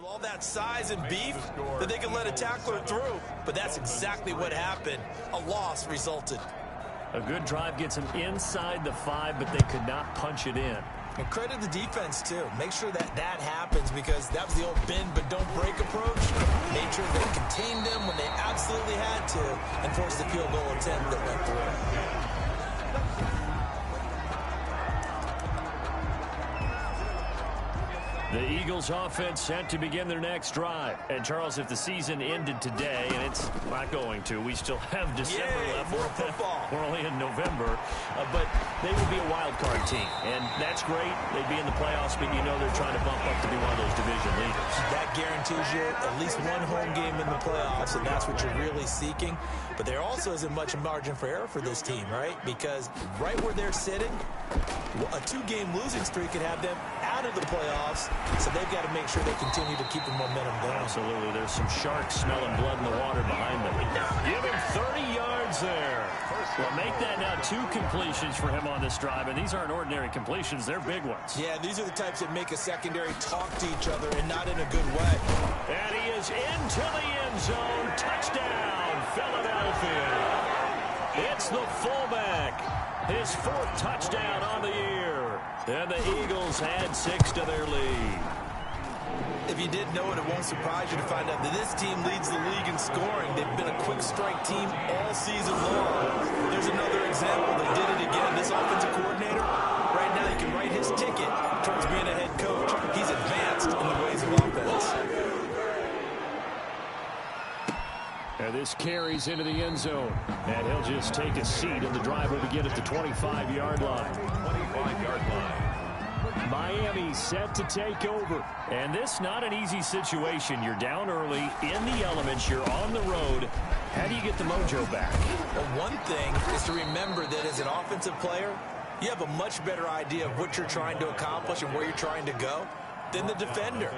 All that size and beef that they could let a tackler through, but that's exactly what happened. A loss resulted. A good drive gets them inside the 5, but they could not punch it in. And credit the defense, too. Make sure that happens, because that was the old bend but don't break approach. Made sure they contained them when they absolutely had to and forced the field goal attempt that went through. The Eagles offense set to begin their next drive. And, Charles, if the season ended today, and it's not going to, we still have December left. More football. We're only in November. But they will be a wild card team. And that's great. They'd be in the playoffs, but you know they're trying to bump up to be one of those division leaders. That guarantees you at least one home game in the playoffs, and that's what you're really seeking. But there also isn't much margin for error for this team, right? Because right where they're sitting, a 2-game losing streak could have them out of the playoffs. So they've got to make sure they continue to keep the momentum going. Absolutely. There's some sharks smelling blood in the water behind them. Give him 30 yards there. Well, make that now 2 completions for him on this drive. And these aren't ordinary completions. They're big ones. Yeah, these are the types that make a secondary talk to each other and not in a good way. And he is into the end zone. Touchdown, Philadelphia. It's the fullback. His 4th touchdown on the year. And the Eagles add 6 to their lead. If you didn't know it, it won't surprise you to find out that this team leads the league in scoring. They've been a quick strike team all season long. There's another example that did it again. This offensive coordinator, right now, you can write his ticket towards being a head coach. He's advanced in the ways of offense. And this carries into the end zone. And he'll just take a seat, and the drive will begin at the 25-yard line. 25-yard line. Miami set to take over. And this not an easy situation. You're down early, in the elements, you're on the road. How do you get the mojo back? Well, one thing is to remember that as an offensive player, you have a much better idea of what you're trying to accomplish and where you're trying to go than the defender.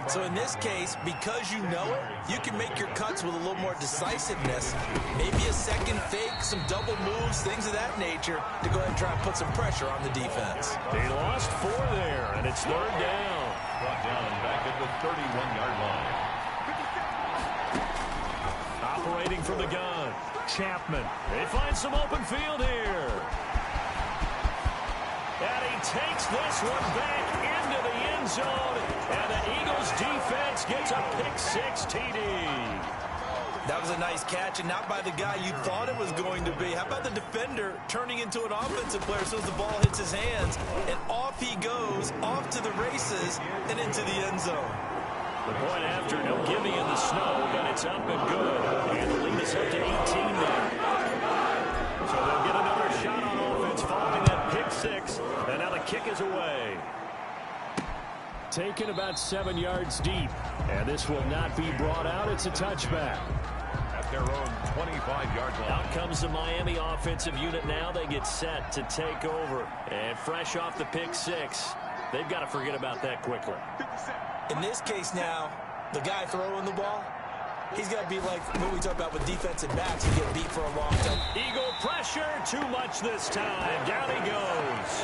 So in this case, because you know it, you can make your cuts with a little more decisiveness. Maybe a second fake, some double moves, things of that nature to go ahead and try and put some pressure on the defense. They lost 4 there, and it's 3rd down. Brought down back at the 31-yard line. Operating from the gun, Chapman. They find some open field here. And he takes this one back into the end zone, and the Eagles defense gets a pick-6 TD. That was a nice catch, and not by the guy you thought it was going to be. How about the defender turning into an offensive player as soon as the ball hits his hands, and off he goes, off to the races, and into the end zone. The point after, no gimme in the snow, but it's up and good. And the lead is up to 18 now. So they'll get another shot on offense following that pick-6, and now the kick is away. Taken about 7 yards deep, and this will not be brought out. It's a touchback. At their own 25-yard line. Out comes the Miami offensive unit now. They get set to take over. And fresh off the pick-6, they've got to forget about that quickly. In this case now, the guy throwing the ball, he's got to be like what we talk about with defensive backs who get beat for a long time. Eagle pressure, too much this time. Down he goes.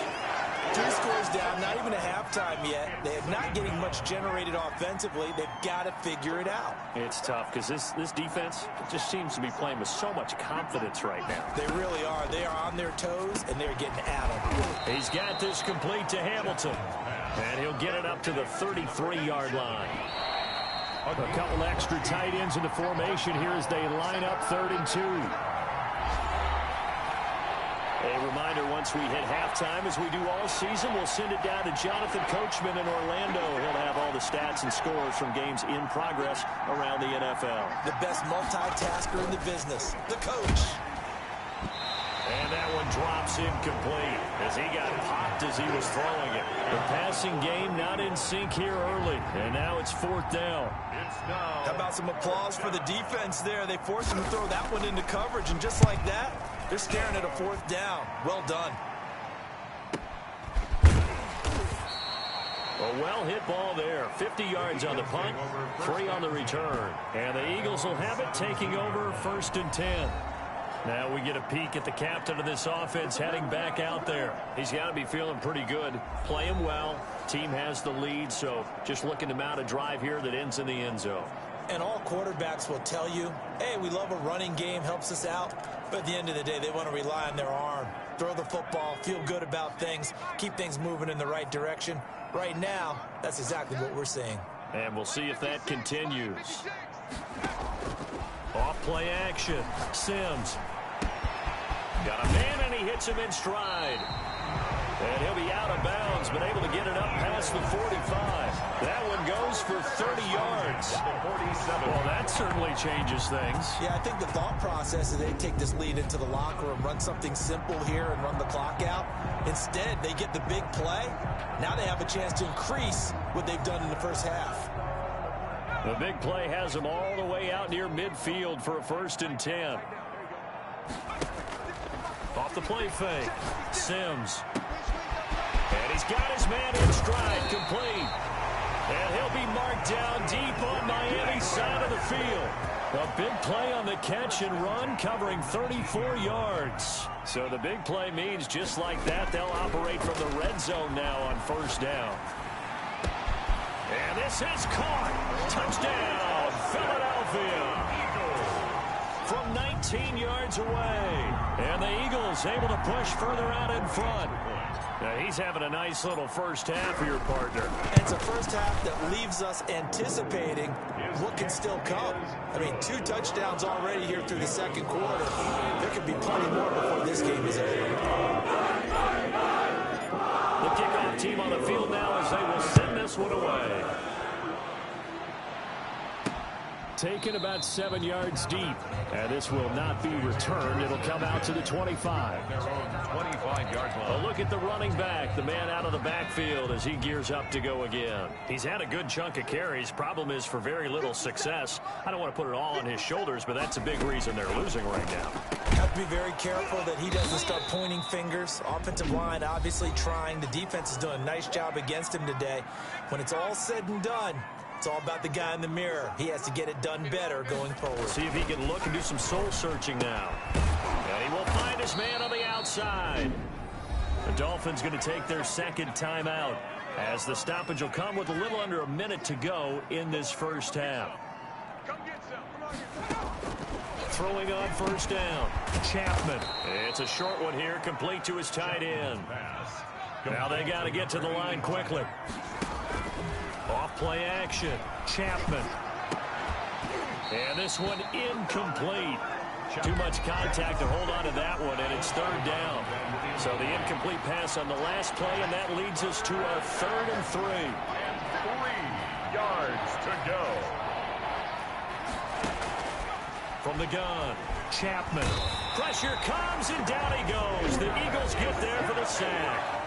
2 scores down, not even a halftime yet. They are not getting much generated offensively. They've got to figure it out. It's tough because this defense just seems to be playing with so much confidence right now. They really are. They are on their toes, and they're getting at them. He's got this complete to Hamilton. And he'll get it up to the 33-yard line. A couple extra tight ends in the formation here as they line up 3rd and 2. A reminder, once we hit halftime, as we do all season, we'll send it down to Jonathan Coachman in Orlando. He'll have all the stats and scores from games in progress around the NFL. The best multitasker in the business, the coach. And that one drops incomplete as he got popped as he was throwing it. The passing game not in sync here early, and now it's 4th down. How about some applause for the defense there? They forced him to throw that one into coverage, and just like that, they're staring at a 4th down. Well done. A well-hit ball there. 50 yards on the punt, 3 on the return. And the Eagles will have it, taking over 1st and 10. Now we get a peek at the captain of this offense heading back out there. He's got to be feeling pretty good, playing well. Team has the lead, so just looking to mount a drive here that ends in the end zone. And all quarterbacks will tell you, hey, we love a running game, helps us out. But at the end of the day, they want to rely on their arm. Throw the football, feel good about things, keep things moving in the right direction. Right now, that's exactly what we're seeing. And we'll see if that continues. Off play action. Sims. Got a man, and he hits him in stride. And he'll be out of bounds, but able to get it up past the 45. That one goes for 30 yards. Well, that certainly changes things. Yeah, I think the thought process is they take this lead into the locker room, run something simple here and run the clock out. Instead, they get the big play. Now they have a chance to increase what they've done in the first half. The big play has them all the way out near midfield for a 1st and 10. Off the play fake. Sims. And he's got his man in stride, complete. And he'll be marked down deep on Miami's side of the field. A big play on the catch and run, covering 34 yards. So the big play means just like that, they'll operate from the red zone now on 1st down. And this is caught. Touchdown, Philadelphia. From 19 yards away. And the Eagles able to push further out in front. Now he's having a nice little first half here, partner. It's a first half that leaves us anticipating what can still come. I mean, 2 touchdowns already here through the 2nd quarter. There could be plenty more before this game is over. The kickoff team on the field now as they will send this one away. Taken about 7 yards deep. And this will not be returned. It'll come out to the 25. Their own 25-yard line. A look at the running back, the man out of the backfield as he gears up to go again. He's had a good chunk of carries. Problem is for very little success. I don't want to put it all on his shoulders, but that's a big reason they're losing right now. Have to be very careful that he doesn't start pointing fingers. Offensive line obviously trying. The defense is doing a nice job against him today. When it's all said and done, it's all about the guy in the mirror. He has to get it done better going forward. See if he can look and do some soul searching now. And he will find his man on the outside. The Dolphins going to take their 2nd timeout as the stoppage will come with a little under a minute to go in this first half. Throwing on 1st down. Chapman. It's a short one here, complete to his tight end. Now they got to get to the line quickly. Off play action. Chapman. And this one incomplete. Too much contact to hold on to that one, and it's 3rd down. So the incomplete pass on the last play, and that leads us to our 3rd and 3. And 3 yards to go. From the gun, Chapman. Pressure comes, and down he goes. The Eagles get there for the sack.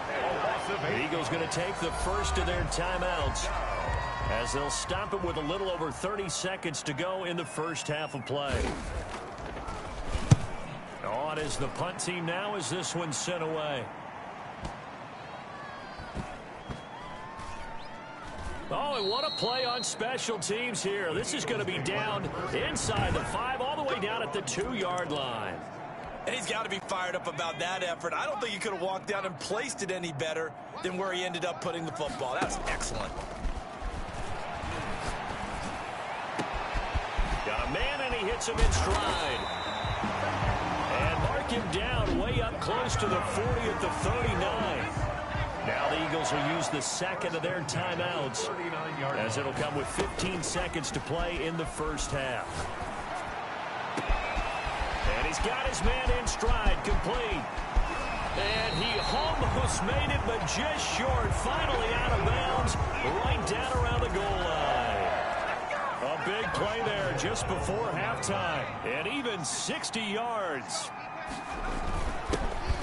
The Eagles going to take the first of their timeouts as they'll stop it with a little over 30 seconds to go in the first half of play. On is the punt team now as this one's sent away. Oh, and what a play on special teams here. This is going to be down inside the 5, all the way down at the 2-yard line. And he's got to be fired up about that effort. I don't think he could have walked down and placed it any better than where he ended up putting the football. That's excellent. Got a man, and he hits him in stride. And mark him down way up close to the 40 at the 39. Now the Eagles will use the 2nd of their timeouts as it'll come with 15 seconds to play in the first half. And he's got his man in stride, complete. And he almost made it, but just short. Finally out of bounds, right down around the goal line. A big play there just before halftime. And even 60 yards.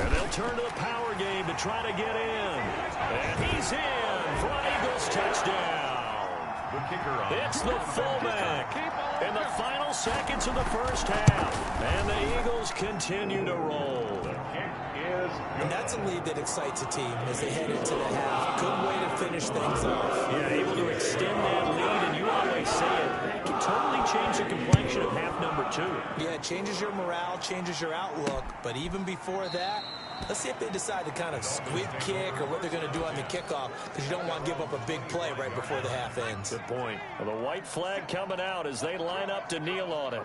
And they'll turn to the power game to try to get in. And he's in for an Eagles touchdown. The kicker on. It's the fullback in the final seconds of the first half. And the Eagles continue to roll. The kick is good. And that's a lead that excites a team as they head into the half. Good way to finish things off. Yeah, able to extend that lead, and you always say it. That can totally change the complexion of half number number 2. Yeah, it changes your morale, changes your outlook. But even before that, let's see if they decide to kind of squib kick or what they're going to do on the kickoff, because you don't want to give up a big play right before the half ends. Good point. Well, the white flag coming out as they line up to kneel on it.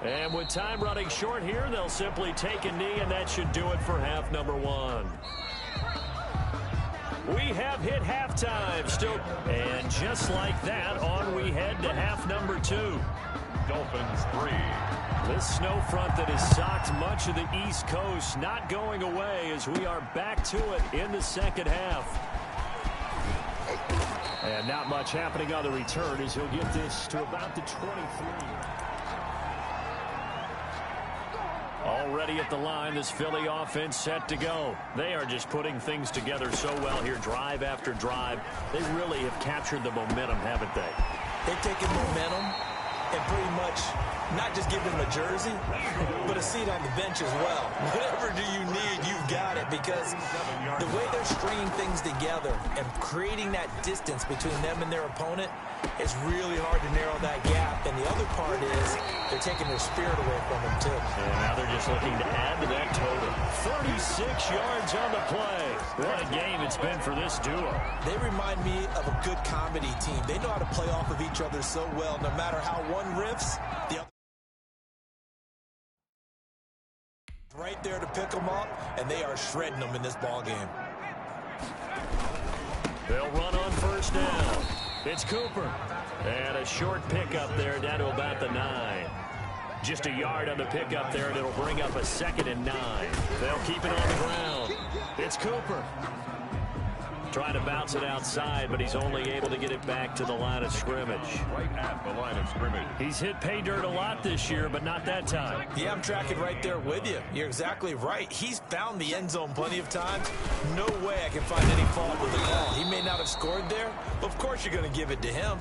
And with time running short here, they'll simply take a knee, and that should do it for half number 1. We have hit halftime still. And just like that, on we head to half number 2. Dolphins 3. This snow front that has socked much of the East Coast not going away as we are back to it in the second half. And not much happening on the return as he'll get this to about the 23. Already at the line, this Philly offense set to go. They are just putting things together so well here, drive after drive. They really have captured the momentum, haven't they? They've taken momentum and pretty much not just give them a jersey, but a seat on the bench as well. Whatever do you need, you've got it, because the way they're stringing things together and creating that distance between them and their opponent, it's really hard to narrow that gap. And the other part is they're taking their spirit away from them, too. And now they're just looking to add to that total. 36 yards on the play. What a game it's been for this duo. They remind me of a good comedy team. They know how to play off of each other so well. No matter how one riffs, the other right there to pick them up, and they are shredding them in this ball game. They'll run on first down. It's Cooper. And a short pickup there down to about the 9. Just a yard on the pickup there, and it'll bring up a 2nd and 9. They'll keep it on the ground. It's Cooper. Trying to bounce it outside, but he's only able to get it back to the line of scrimmage. Right at the line of scrimmage. He's hit pay dirt a lot this year, but not that time. Yeah, I'm tracking right there with you. You're exactly right. He's found the end zone plenty of times. No way I can find any fault with the call. He may not have scored there, but of course you're going to give it to him.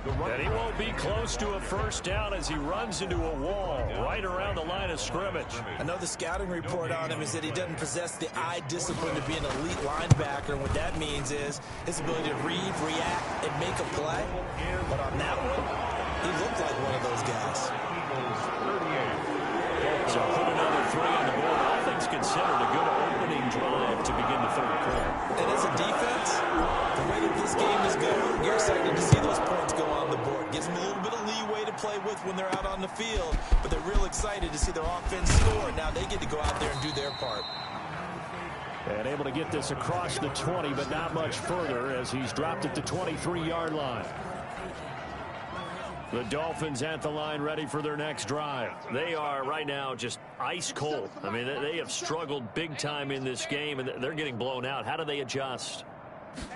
And he won't be close to a first down as he runs into a wall right around the line of scrimmage. I know the scouting report on him is that he doesn't possess the eye discipline to be an elite linebacker, and what that means is his ability to read, react, and make a play. But on that one, he looked like one of those guys. So put another 3 on the board. All things considered, a good opening drive to begin the third quarter. And as a defense, the way that this game is going, you're excited to see those points go on the board. Gives them a little bit of leeway to play with when they're out on the field, but they're real excited to see their offense score. Now they get to go out there and do their part. And able to get this across the 20, but not much further as he's dropped at the 23-yard line. The Dolphins at the line ready for their next drive. They are right now just ice cold. I mean, they have struggled big time in this game, and they're getting blown out. How do they adjust?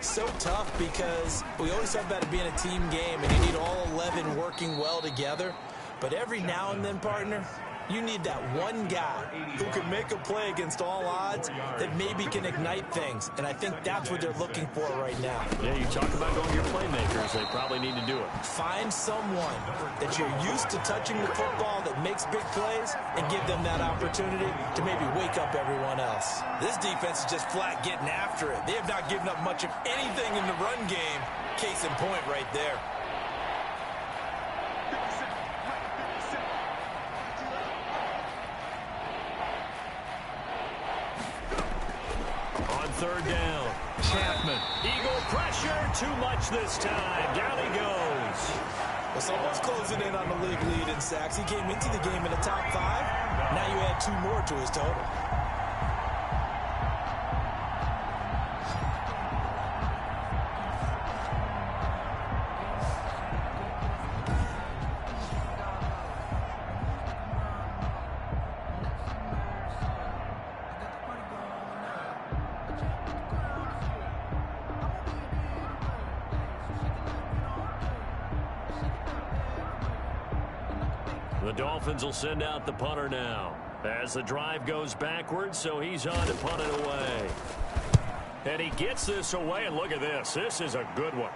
So tough, because we always talk about it being a team game, and you need all 11 working well together. But every now and then, partner, you need that one guy who can make a play against all odds that maybe can ignite things. And I think that's what they're looking for right now. Yeah, you talk about going to your playmakers. They probably need to do it. Find someone that you're used to touching the football that makes big plays and give them that opportunity to maybe wake up everyone else. This defense is just flat getting after it. They have not given up much of anything in the run game. Case in point right there. Third down. Chapman. Eagle pressure. Too much this time. Down he goes. Well, someone's closing in on the league lead in sacks. He came into the game in the top 5. Now you add 2 more to his total. The Dolphins will send out the punter now as the drive goes backwards, so he's on to punt it away. And he gets this away, and look at this. This is a good one.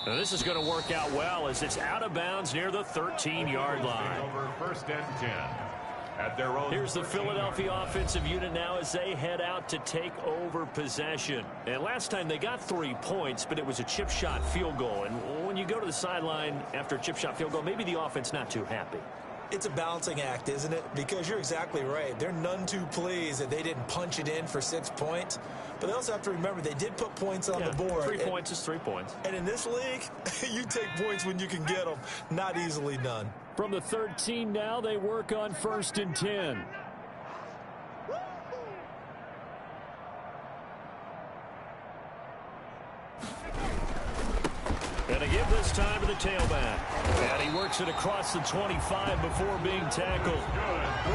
Now this is going to work out well as it's out of bounds near the 13-yard line. Over 1st and 10. at their own. Here's the Philadelphia offensive unit now as they head out to take over possession. And last time they got 3 points, but it was a chip shot field goal. And when you go to the sideline after a chip shot field goal, maybe the offense not too happy. It's a balancing act, isn't it? Because you're exactly right. They're none too pleased that they didn't punch it in for 6 points. But they also have to remember they did put points on the board. 3 points is 3 points. And in this league, you take points when you can get them. Not easily done. From the 13 now, they work on 1st and 10. And a give this time to the tailback. And he works it across the 25 before being tackled.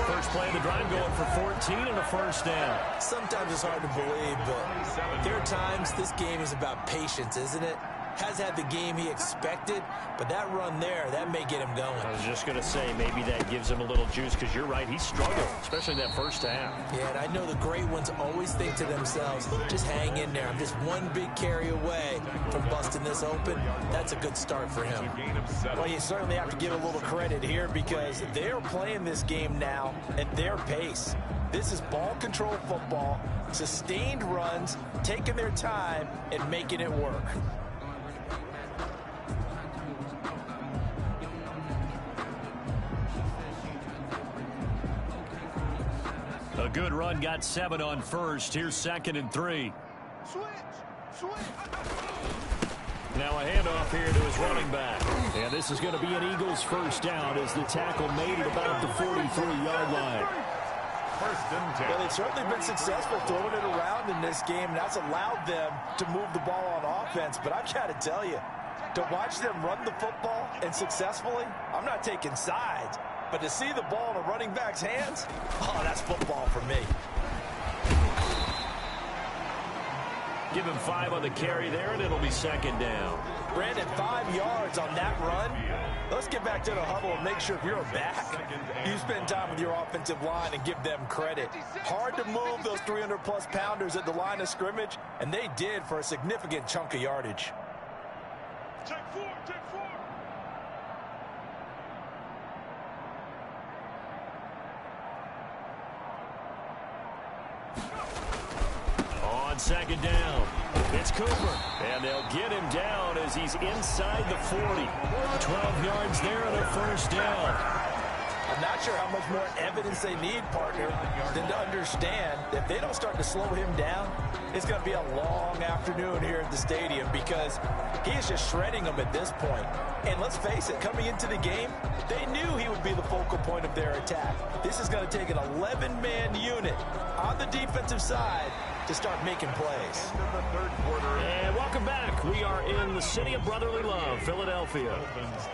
First play of the drive going for 14 and a first down. Sometimes it's hard to believe, but there are times this game is about patience, isn't it? Has had the game he expected, but that run there, that may get him going. I was just going to say, maybe that gives him a little juice, because you're right, he struggled, especially in that first half. Yeah, and I know the great ones always think to themselves, just hang in there. I'm just one big carry away from busting this open. That's a good start for him. Well, you certainly have to give a little credit here because they're playing this game now at their pace. This is ball control football, sustained runs, taking their time and making it work. A good run, got 7 on first. Here's 2nd and 3. Now a handoff here to his running back. And this is going to be an Eagles first down as the tackle made at about the 43-yard line. Well, they've certainly been successful throwing it around in this game, and that's allowed them to move the ball on offense. But I've got to tell you, to watch them run the football and successfully, I'm not taking sides. But to see the ball in a running back's hands, oh, that's football for me. Give him 5 on the carry there, and it'll be 2nd down. Brandon, 5 yards on that run. Let's get back to the huddle and make sure if you're back, you spend time with your offensive line and give them credit. Hard to move those 300-plus pounders at the line of scrimmage, and they did for a significant chunk of yardage. Take 4, take 4. On 2nd down, it's Cooper. And they'll get him down as he's inside the 40. 12 yards there and a first down. I'm not sure how much more evidence they need, partner, than to understand that if they don't start to slow him down, it's going to be a long afternoon here at the stadium because he is just shredding them at this point. And let's face it, coming into the game, they knew he would be the focal point of their attack. This is going to take an 11-man unit on the defensive side to start making plays. And welcome back. We are in the city of brotherly love, Philadelphia.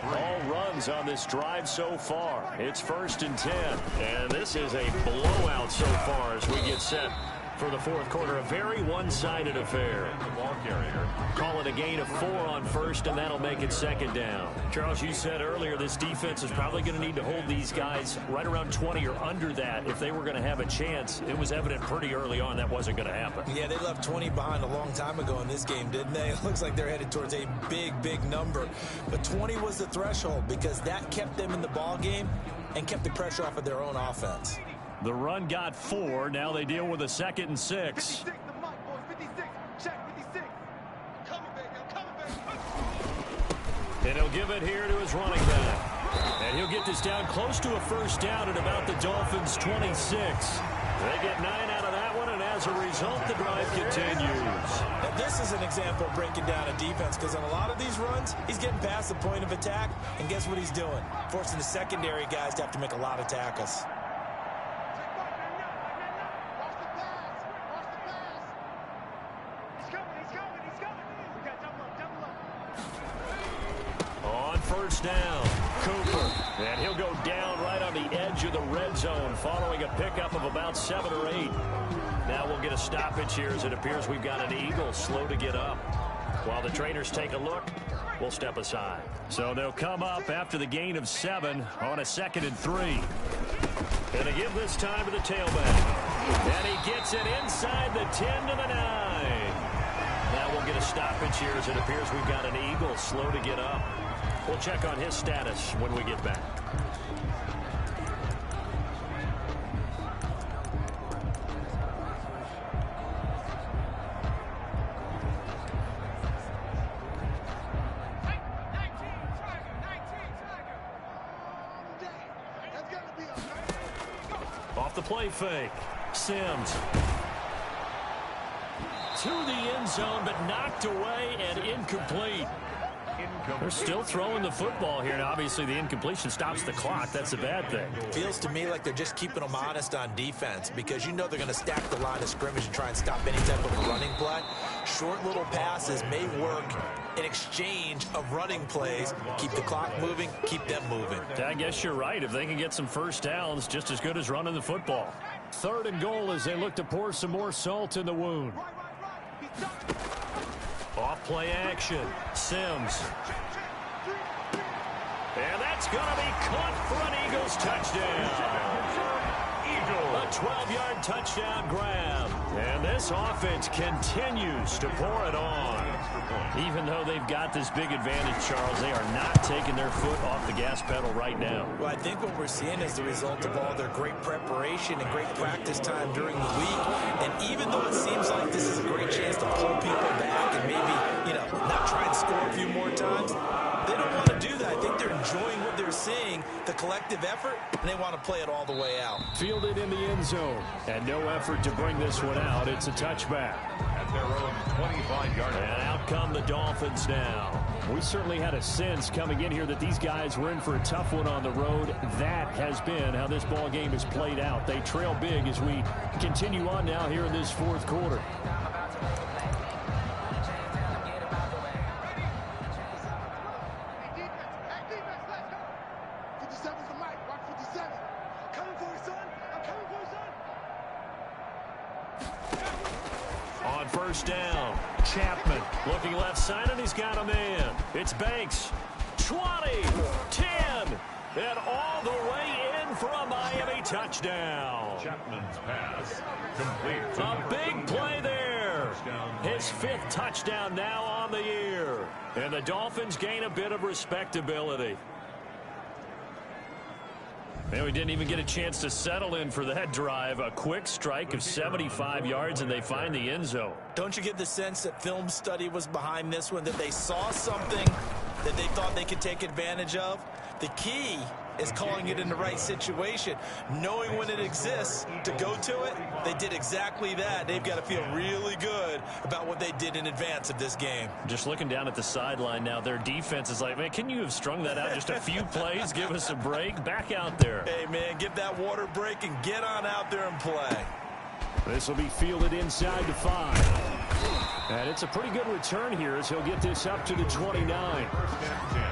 All runs on this drive so far. It's 1st and 10. And this is a blowout so far as we get set for the 4th quarter. A very one-sided affair. Call it a gain of 4 on first, and that'll make it 2nd down. Charles, you said earlier this defense is probably going to need to hold these guys right around 20 or under that if they were going to have a chance. It was evident pretty early on that wasn't going to happen. Yeah, they left 20 behind a long time ago in this game, didn't they? It looks like they're headed towards a big, big number. But 20 was the threshold because that kept them in the ball game and kept the pressure off of their own offense. The run got 4. Now they deal with a 2nd and 6. And he'll give it here to his running back. And he'll get this down close to a first down at about the Dolphins' 26. They get 9 out of that one, and as a result, the drive continues. Now, this is an example of breaking down a defense because on a lot of these runs, he's getting past the point of attack, and guess what he's doing? Forcing the secondary guys to have to make a lot of tackles. First down, Cooper. And he'll go down right on the edge of the red zone following a pickup of about 7 or 8. Now we'll get a stoppage here as it appears we've got an Eagle slow to get up. While the trainers take a look, we'll step aside. So they'll come up after the gain of 7 on a 2nd and 3. And to give this time to the tailback. And he gets it inside the 10 to the 9. Now we'll get a stoppage here as it appears we've got an Eagle slow to get up. We'll check on his status when we get back. the play fake. Sims. To the end zone, but knocked away and incomplete. They're still throwing the football here, and obviously the incompletion stops the clock. That's a bad thing. Feels to me like they're just keeping them honest on defense because you know they're going to stack the line of scrimmage and try and stop any type of running play. Short little passes may work in exchange of running plays. Keep the clock moving, keep them moving. I guess you're right. If they can get some first downs, just as good as running the football. 3rd and goal as they look to pour some more salt in the wound. Off play action. Sims. And that's going to be caught for an Eagles touchdown. A 12-yard touchdown grab. And this offense continues to pour it on. Even though they've got this big advantage, Charles, they are not taking their foot off the gas pedal right now. Well, I think what we're seeing is the result of all their great preparation and great practice time during the week. And even though it seems like this is a great chance to pull people back and maybe, not try and score a few more times, they don't want to do that. I think they're enjoying what they're seeing, the collective effort, and they want to play it all the way out. Fielded in the end zone, and no effort to bring this one out. It's a touchback. At their own 25-yard line. And out come the Dolphins now. We certainly had a sense coming in here that these guys were in for a tough one on the road. That has been how this ball game has played out. They trail big as we continue on now here in this 4th quarter. On first down, Chapman looking left side, and he's got a man. It's Banks. 20, 10, and all the way in for a Miami touchdown. Chapman's pass complete. A big play there. His 5th touchdown now on the year. And the Dolphins gain a bit of respectability. And we didn't even get a chance to settle in for that drive. A quick strike of 75 yards, and they find the end zone. Don't you get the sense that film study was behind this one, that they saw something that they thought they could take advantage of? The key is calling it in the right situation, knowing when it exists to go to it. They did exactly that. They've got to feel really good about what they did in advance of this game. Just looking down at the sideline now, their defense is like, man, can you have strung that out just a few plays? Give us a break. Back out there. Hey, man, give that water break and get on out there and play. This will be fielded inside the 5. And it's a pretty good return here as he'll get this up to the 29. 1st and 10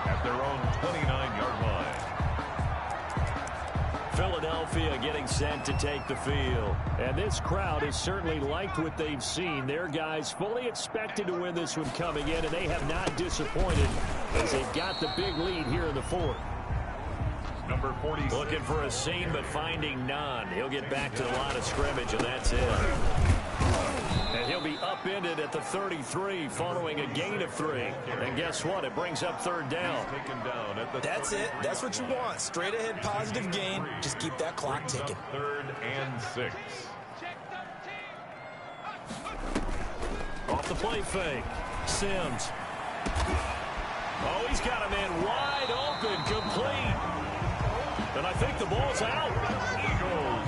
at their own 29-yard line. Philadelphia getting set to take the field. And this crowd has certainly liked what they've seen. Their guys fully expected to win this one coming in, and they have not disappointed as they've got the big lead here in the 4th. Number 46. Looking for a seam, but finding none. He'll get back to the line of scrimmage, and that's it. And he'll be upended at the 33 following a gain of 3. And guess what? It brings up 3rd down. That's it. That's what you want. Straight ahead positive gain. Just keep that clock ticking. 3rd and 6. Off the play fake. Sims. Oh, he's got a man wide open, complete. And I think the ball's out. Eagles.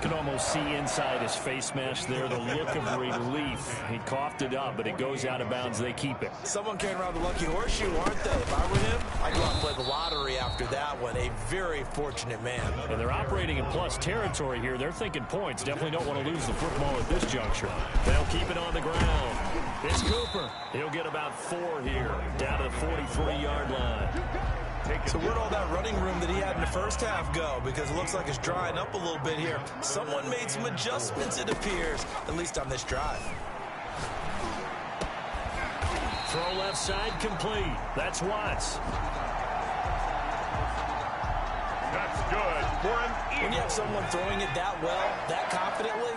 Can almost see inside his face mask there the look of relief. He coughed it up, but it goes out of bounds. They keep it. Someone carrying around the lucky horseshoe, aren't they? If I were him, I'd go out and play the lottery after that one. A very fortunate man. And they're operating in plus territory here. They're thinking points. Definitely don't want to lose the football at this juncture. They'll keep it on the ground. It's Cooper. He'll get about 4 here, down to the 43-yard line. So where'd all that running room that he had in the first half go? Because it looks like it's drying up a little bit here. Someone made some adjustments, it appears, at least on this drive. Throw left side complete. That's Watts. That's good for an Eagle. When you have someone throwing it that well, that confidently,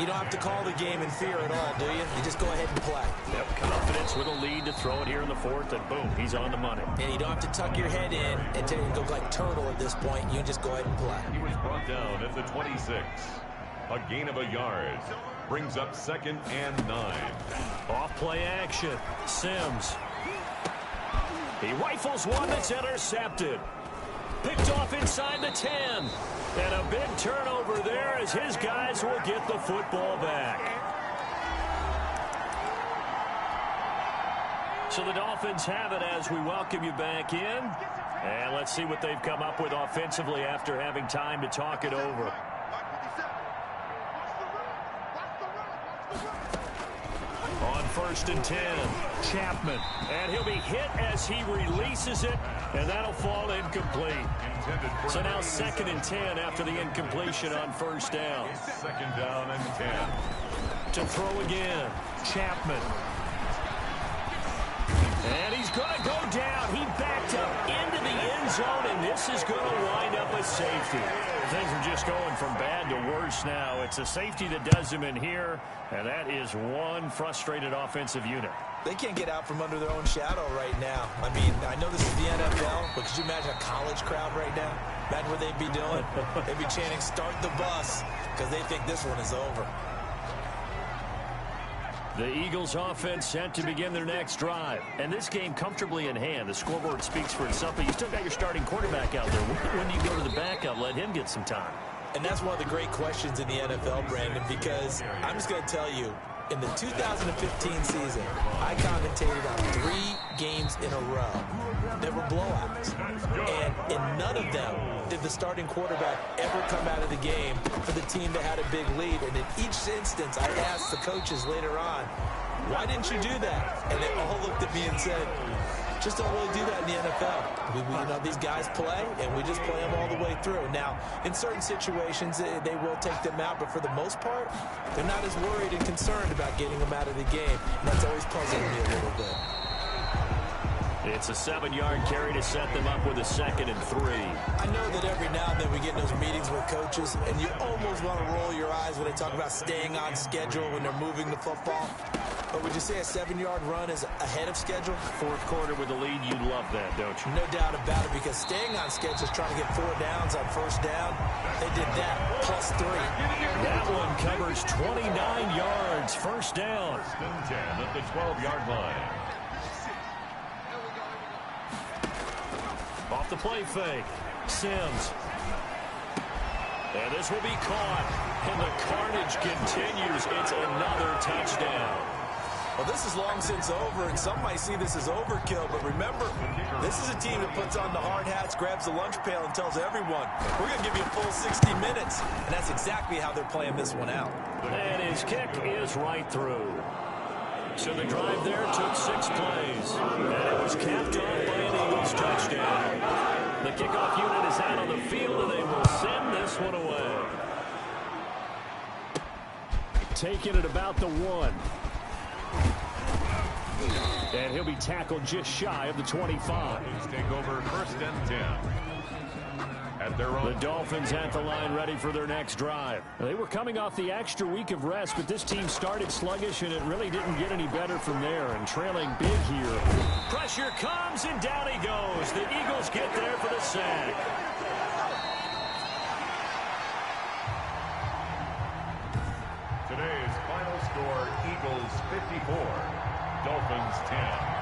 you don't have to call the game in fear at all, do you? You just go ahead and play. Yep, confidence with a lead to throw it here in the 4th, and boom, he's on the money. And you don't have to tuck your head in and go like turtle at this point. You can just go ahead and play. He was brought down at the 26. A gain of a yard. Brings up 2nd and 9. Off play action. Sims. He rifles one that's intercepted. Picked off inside the 10. And a big turnover there as his guys will get the football back. So the Dolphins have it as we welcome you back in. And let's see what they've come up with offensively after having time to talk it over. On 1st and 10, Chapman. And he'll be hit as he releases it, and that'll fall incomplete. So now 2nd and 10 after the incompletion on 1st down. 2nd down and 10. To throw again, Chapman. And he's going to go down. He backed up into the end zone, and this is going to wind up a safety. Things are just going from bad to worse now. It's a safety that does him in here, and that is one frustrated offensive unit. They can't get out from under their own shadow right now. I mean, I know this is the NFL, but could you imagine a college crowd right now? Imagine what they'd be doing. They'd be chanting, "Start the bus," because they think this one is over. The Eagles offense set to begin their next drive. And this game comfortably in hand. The scoreboard speaks for itself, but you still got your starting quarterback out there. When do you go to the backup, let him get some time? And that's one of the great questions in the NFL, Brandon, because I'm just going to tell you, in the 2015 season, I commentated on 3 games in a row that were blowouts. And in none of them did the starting quarterback ever come out of the game for the team that had a big lead. And in each instance, I asked the coaches later on, why didn't you do that? And they all looked at me and said, just don't really do that in the NFL. You know, these guys play, and we just play them all the way through. Now, in certain situations, they will take them out, but for the most part, they're not as worried and concerned about getting them out of the game, and that's always puzzled me a little bit. It's a 7-yard carry to set them up with a 2nd and 3. I know that every now and then we get in those meetings with coaches, and you almost want to roll your eyes when they talk about staying on schedule when they're moving the football. But would you say a 7-yard run is ahead of schedule? 4th quarter with the lead, you love that, don't you? No doubt about it, because staying on schedule is trying to get 4 downs on 1st down. They did that, plus 3. That one covers 29 yards, 1st down. 1st and 10 at the 12-yard line. Off the play fake, Sims. And this will be caught, and the carnage continues. It's another touchdown. Well, this is long since over, and some might see this as overkill, but remember, this is a team that puts on the hard hats, grabs the lunch pail, and tells everyone, we're going to give you a full 60 minutes, and that's exactly how they're playing this one out. And his kick is right through. So the drive there took 6 plays, and it was capped off by an Eagles touchdown. The kickoff unit is out on the field, and they will send this one away. Taking it about the 1. And he'll be tackled just shy of the 25. Take over 1st and 10. At their own. The Dolphins at the line ready for their next drive. They were coming off the extra week of rest, but this team started sluggish, and it really didn't get any better from there, and trailing big here. Pressure comes, and down he goes. The Eagles get there for the sack. Today's final score, Eagles 54, Dolphins 10.